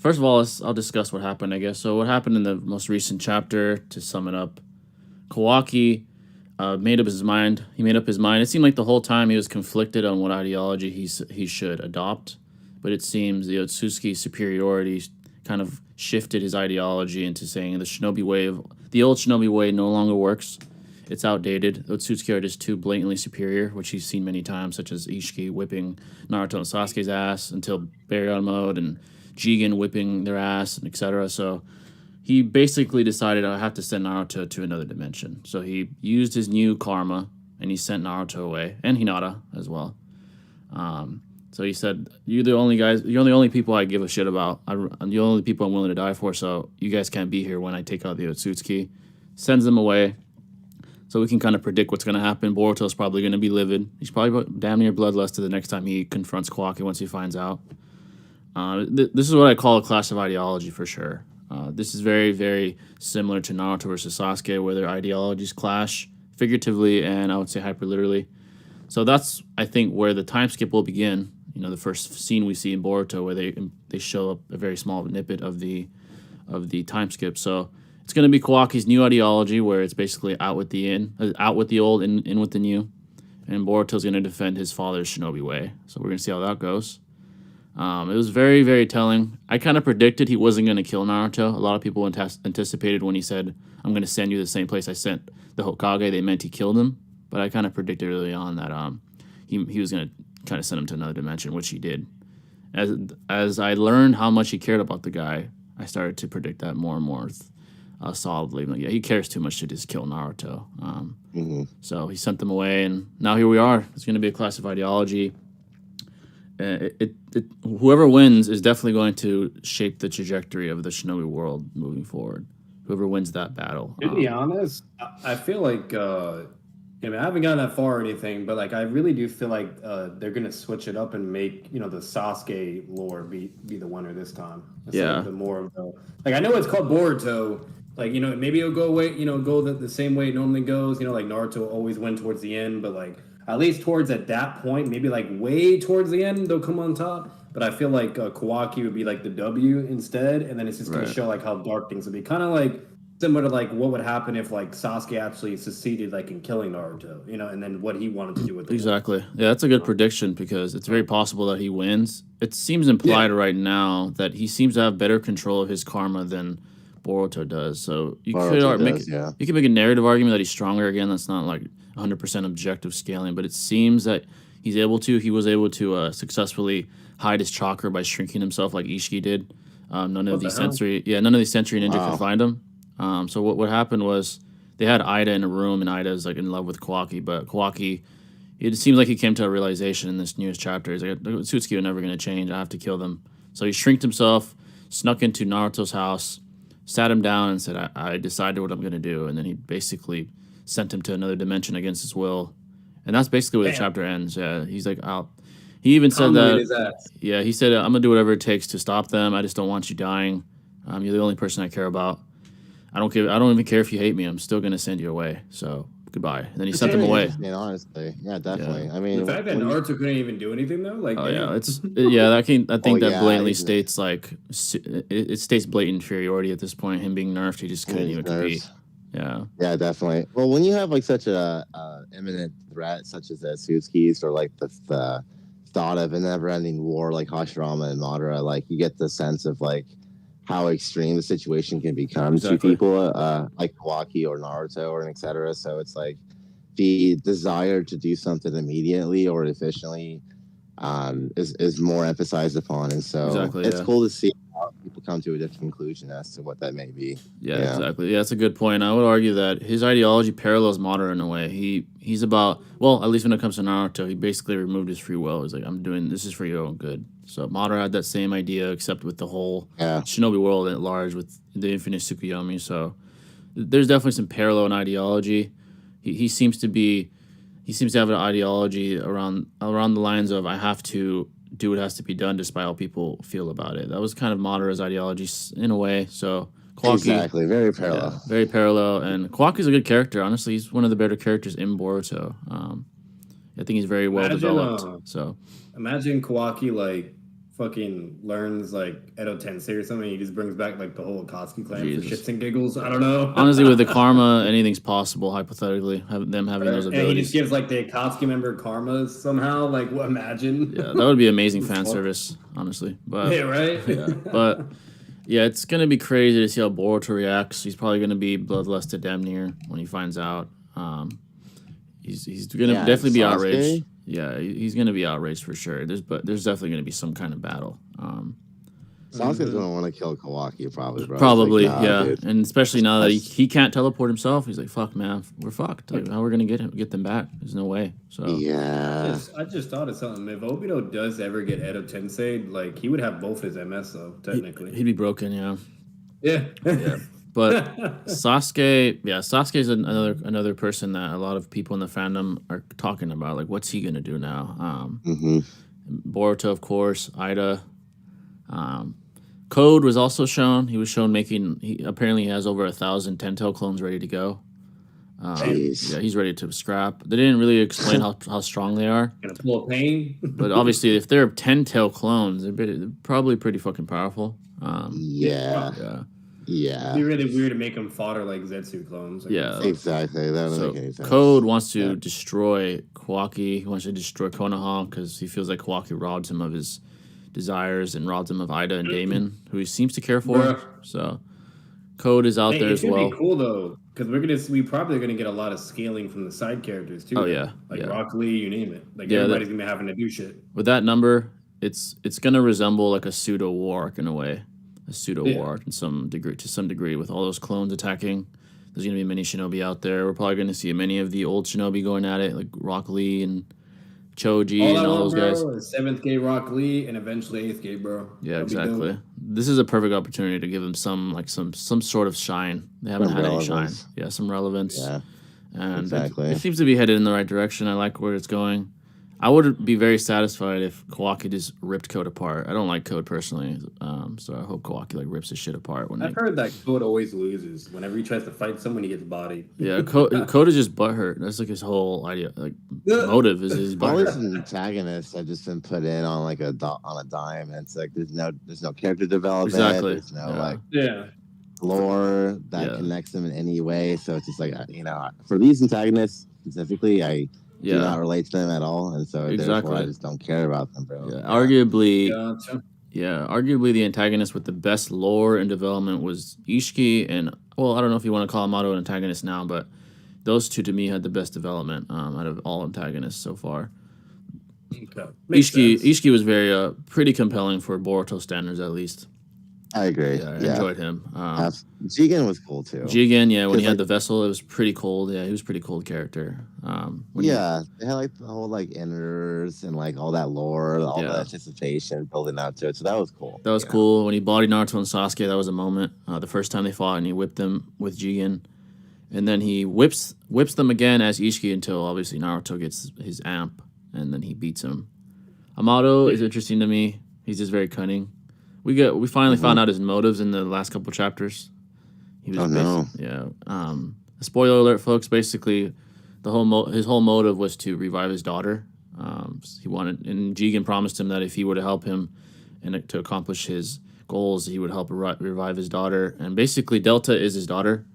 First of all, I'll discuss what happened, I guess. So, what happened in the most recent chapter, to sum it up, Kawaki made up his mind. He made up his mind. It seemed like the whole time he was conflicted on what ideology he should adopt, but it seems the Otsutsuki's superiority kind of shifted his ideology into saying the old shinobi way no longer works. It's outdated. The Otsutsuki are just too blatantly superior, which he's seen many times, such as Ishiki whipping Naruto and Sasuke's ass until Baryon mode, and Jigen whipping their ass, and etc. So he basically decided I have to send Naruto to another dimension. So he used his new karma and he sent Naruto away and Hinata as well. So he said, "You're the only guys. You're the only people I give a shit about. I'm the only people I'm willing to die for. So you guys can't be here when I take out the Otsutsuki." Sends them away. So we can kind of predict what's going to happen. Boruto's probably going to be livid. He's probably damn near bloodlust the next time he confronts Kawaki once he finds out. This is what I call a clash of ideology for sure. This is very, very similar to Naruto versus Sasuke, where their ideologies clash figuratively and I would say hyperliterally. So that's, I think, where the time skip will begin. You know, the first scene we see in Boruto, where they show up a very small snippet of the time skip. So it's going to be Kawaki's new ideology, where it's basically out with the old, in with the new, and Boruto's going to defend his father's shinobi way. So we're going to see how that goes. It was very, very telling. I kind of predicted he wasn't going to kill Naruto. A lot of people anticipated when he said, "I'm going to send you to the same place I sent the Hokage." They meant he killed him, but I kind of predicted early on that he was going to kind of send him to another dimension, which he did. As I learned how much he cared about the guy, I started to predict that more and more solidly. Like, yeah, he cares too much to just kill Naruto. So he sent them away, and now here we are. It's going to be a clash of ideology. Whoever wins is definitely going to shape the trajectory of the shinobi world moving forward. Whoever wins that battle. To be honest, I feel like I mean, I haven't gotten that far or anything, but like I really do feel like they're gonna switch it up and make the Sasuke lore be the winner this time. Instead Yeah. of the more of the like I know it's called Boruto. Like maybe it'll go away. Go the same way it normally goes. Like Naruto will always win towards the end, but like at least towards at that point, maybe like way towards the end they'll come on top. But I feel like Kawaki would be like the W instead, and then it's just gonna Right. show like how dark things would be. Kind of like similar to like what would happen if like Sasuke actually succeeded like in killing Naruto, and then what he wanted to do with the world. Exactly. Yeah, that's a good prediction because it's very possible that he wins. It seems Yeah, implied right now that he seems to have better control of his karma than Boruto does. So Boruto does, yeah. you could make a narrative argument that he's stronger. Again, that's not like 100% objective scaling, but it seems that he was able to successfully hide his chakra by shrinking himself like Ishiki did. None of what the these hell? sensory ninja could Wow. find him. So what happened was they had Ida in a room, and Ida's like in love with Kawaki, but Kawaki, it seems like he came to a realization in this newest chapter. He's like, the Sutsuki are never going to change. I have to kill them. So he shrinked himself, snuck into Naruto's house, sat him down, and said, I decided what I'm going to do. And then he basically sent him to another dimension against his will. And that's basically where the Damn, chapter ends. Yeah, he's like, I'll. He even said Conway that, his ass. yeah, he said, I'm going to do whatever it takes to stop them. I just don't want you dying. You're the only person I care about. I don't even care if you hate me. I'm still gonna send you away. So goodbye. And then he It's sent them very away. interesting, honestly. Yeah, Yeah. definitely. I The mean, fact that when you, Naruto couldn't even do anything though, like Oh yeah. damn. I oh think that yeah, blatantly states like it states blatant inferiority at this point. Him being nerfed, he just couldn't his even compete. nerves. Yeah. Yeah, definitely. Well, when you have like such a imminent threat such as the Sutskis or like the thought of a never-ending war like Hashirama and Madara, like you get the sense of like how extreme the situation can become to Exactly. people like Kawaki or Naruto or etc. So it's like the desire to do something immediately or efficiently is more emphasized upon, and so Exactly. it's Yeah. cool to see how people come to a different conclusion as to what that may be. Yeah, Yeah. exactly. Yeah, that's a good point. I would argue that his ideology parallels Madara in a way. He's about, well, at least when it comes to Naruto, he basically removed his free will. He's like, I'm doing this is for your own good. So Madara had that same idea, except with the whole Yeah. Shinobi world at large with the infinite Tsukuyomi. So there's definitely some parallel in ideology. He seems to be he seems to have an ideology around the lines of I have to do what has to be done despite how people feel about it. That was kind of Madara's ideology in a way. So Kawaki, Exactly. Very yeah, parallel. very parallel. And Kawaki's a good character. Honestly, he's one of the better characters in Boruto. I think he's very well Imagine developed. So imagine Kawaki like fucking learns like Edo Tensei or something. He just brings back like the whole Akatsuki clan for Jesus. shits and giggles. I don't know. Honestly, with the karma, anything's possible. Hypothetically, them having those And he abilities. just gives like the Akatsuki member karmas somehow. Like, what? Imagine. Yeah, that would be amazing fan service, honestly. But Yeah, right. yeah, but yeah, it's gonna be crazy to see how Boruto reacts. He's probably gonna be bloodlusted damn near when he finds out. He's gonna definitely be outraged. Yeah, he's gonna be outraged for sure. There's definitely gonna be some kind of battle. Sasuke's gonna want to kill Kawaki, probably, bro. Probably, Like, nah, yeah. dude. And especially now that he can't teleport himself, he's like, "Fuck, man, we're fucked. Like, how are we gonna get them back? There's no way." So Yeah. I just thought of something. If Obito does ever get Edo Tensei, like he would have both his MS though, technically. he'd be broken, yeah. Yeah. Yeah. But Sasuke is another person that a lot of people in the fandom are talking about. Like, what's he gonna do now? Boruto, of course, Ida. Code was also shown. He was shown he apparently has over 1,000 Ten-Tail clones ready to go. Jeez. Yeah, he's ready to scrap. They didn't really explain how strong they are. Gonna pull a pain. But obviously, if they're 10-tail clones, they're probably pretty fucking powerful. Yeah. Yeah. Yeah. It'd be really weird to make them fodder like Zetsu clones. Like, Yeah. Exactly. That doesn't So make any sense. Code wants to destroy Kawaki. He wants to destroy Konoha because he feels like Kawaki robs him of his desires and robs him of Ida and Damon, who he seems to care for. Bruh. So Code is out there as well. It's gonna be cool though, because we probably gonna get a lot of scaling from the side characters too. Oh, yeah, like yeah. Rock Lee, you name it. Like Yeah, everybody's gonna be having to do shit. With that number, it's gonna resemble like a pseudo war arc in a way, a pseudo war arc to some degree, with all those clones attacking. There's gonna be many shinobi out there. We're probably gonna see many of the old shinobi going at it, like Rock Lee and Choji and all those guys. Is 7th gate Rock Lee and eventually 8th gate, bro. Yeah, That'd be exactly. dope. This is a perfect opportunity to give them some sort of shine. They haven't Some had any shine. relevance. Yeah, some relevance. Yeah. And Exactly. it seems to be headed in the right direction. I like where it's going. I would be very satisfied if Kawaki just ripped Code apart. I don't like Code personally, so I hope Kawaki like rips his shit apart. I've heard that Code always loses. Whenever he tries to fight someone, he gets bodied. Yeah, Code is just butthurt. That's like his whole idea. Like motive is his All these butthurt. antagonists have just been put in on like on a dime, and it's like there's no character development. Exactly. There's no Yeah. like Yeah. lore that connects them in any way. So it's just like for these antagonists specifically, I do not relate to them at all, and so therefore I just don't care about them, bro. Yeah, arguably. Gotcha. Yeah, arguably the antagonist with the best lore and development was Ishiki, and well, I don't know if you want to call Amato an antagonist now, but those two to me had the best development out of all antagonists so far. Okay. Ishiki was very pretty compelling for Boruto standards, at least. I agree. Yeah, I enjoyed him. Jigen was cool too. Jigen, yeah, when he had the vessel, it was pretty cold. Yeah, he was a pretty cold character. They had like the whole like inners and like all that lore, all the anticipation building out to it. So that was cool. That was cool. When he bodied Naruto and Sasuke, that was a moment. The first time they fought, and he whipped them with Jigen. And then he whips them again as Ishiki until obviously Naruto gets his amp, and then he beats him. Amato is interesting to me. He's just very cunning. We finally found out his motives in the last couple chapters. He was spoiler alert, folks. Basically, his whole motive was to revive his daughter. He wanted, and Jigen promised him that if he were to help him and to accomplish his goals, he would help revive his daughter. And basically, Delta is his daughter.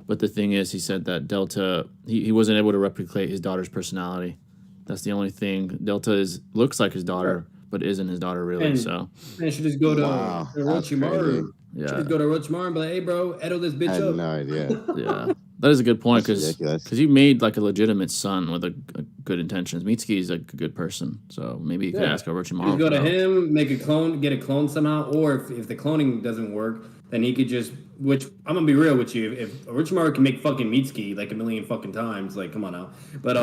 But the thing is, he said that Delta he wasn't able to replicate his daughter's personality. That's the only thing. Delta looks like his daughter, but isn't his daughter really. And should just go to Orochimaru. Yeah. Should just go to Orochimaru and be like, "Hey, bro, Edo this bitch I had up." no idea. Yeah, that is a good point That's because ridiculous. he made like a legitimate son with a good intentions. Mitsuki is a good person, so maybe you could ask Orochimaru. Just go to him, make a clone, get a clone somehow, or if the cloning doesn't work, then he could just. Which I'm gonna be real with you, if Orochimaru can make fucking Mitsuki like a million fucking times, like come on now. But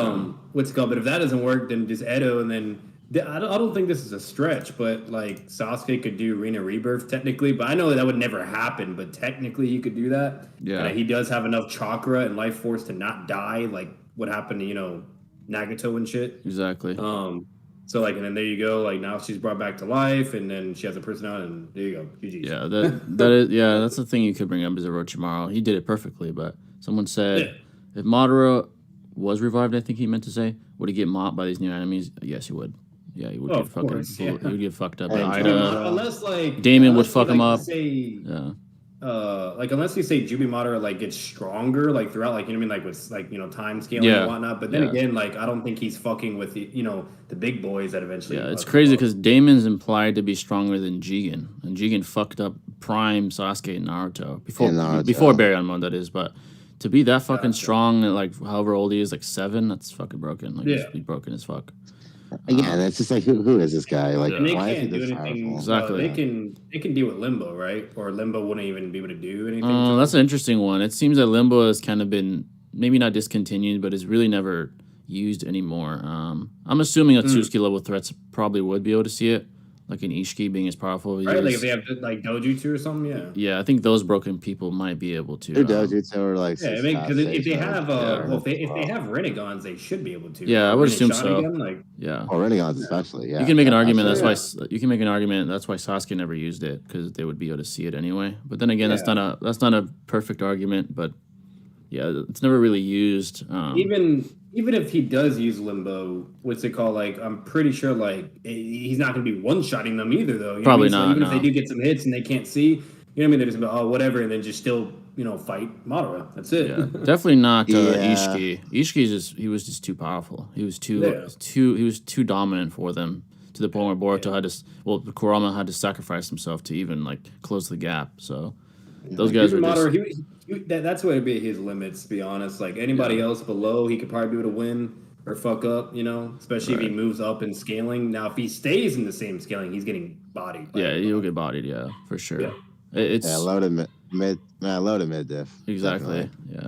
what's it called? But if that doesn't work, then just Edo, and then I don't think this is a stretch, but like Sasuke could do Rina Rebirth technically, but I know that would never happen. But technically, he could do that. Yeah, and he does have enough chakra and life force to not die, like what happened to Nagato and shit. Exactly. So like, and then there you go. Like now she's brought back to life, and then she has a personality, and there you go. GG's. Yeah, that's the thing you could bring up is Orochimaru. He did it perfectly, but someone said if Madara was revived, I think he meant to say, would he get mopped by these new enemies? Yes, he would. Yeah, he would Oh, get of fucking. course, yeah. He would get fucked up. Hey, But Jubi Ida, Unless like Damon would unless fuck you, him like, up. Say Yeah. like unless you say Jubi Madara like gets stronger like throughout like you know what I mean like with like time scaling Yeah. and whatnot. But then Yeah. again, like I don't think he's fucking with the the big boys that eventually. Yeah, it's fucking crazy fuck. because Damon's implied to be stronger than Jigen, and Jigen fucked up Prime Sasuke and Naruto before Baryon that is. But to be that fucking strong, at, like however old he is, like 7, that's fucking broken. Like he's broken as fuck. Again, it's just like who is this guy? Like, And they why is he can't do this anything. powerful? Exactly. They can deal with Limbo, right? Or Limbo wouldn't even be able to do anything. To That's him. an interesting one. It seems that Limbo has kind of been maybe not discontinued, but is really never used anymore. I'm assuming Atsuki level threats probably would be able to see it, like an Ishiki being as powerful as he Right, like is. if they have like dojutsu or something, yeah. Yeah, I think those broken people might be able to. Their dojutsu are like Yeah, I mean, because if they have well, if they have renegons, they should be able to. Yeah, I would assume so. Sharingan, like, Yeah. or renegons especially. Yeah, You can make an argument. absolutely. That's why you can make an argument. That's why Sasuke never used it because they would be able to see it anyway. But then again, that's not a perfect argument. But yeah, it's never really used. Even if he does use Limbo, what's it called? Like, I'm pretty sure like he's not going to be one shotting them either, though. You know Probably what I not. mean? So even No. if they do get some hits and they can't see, you know what I mean? They're just gonna be, oh whatever, and then just still fight Madara. That's it. Yeah, definitely not Yeah. Ishiki. Ishiki's he was just too powerful. He was too dominant for them to the point where Boruto had to Kurama had to sacrifice himself to even like close the gap. So those guys were Madara, just, that's what would be his limits. To be honest, like anybody else below, he could probably be able to win or fuck up. Especially if he moves up in scaling. Now, if he stays in the same scaling, he's getting bodied. yeah, he'll get bodied. Yeah, for sure. Yeah. It's low to mid diff. exactly Definitely. yeah.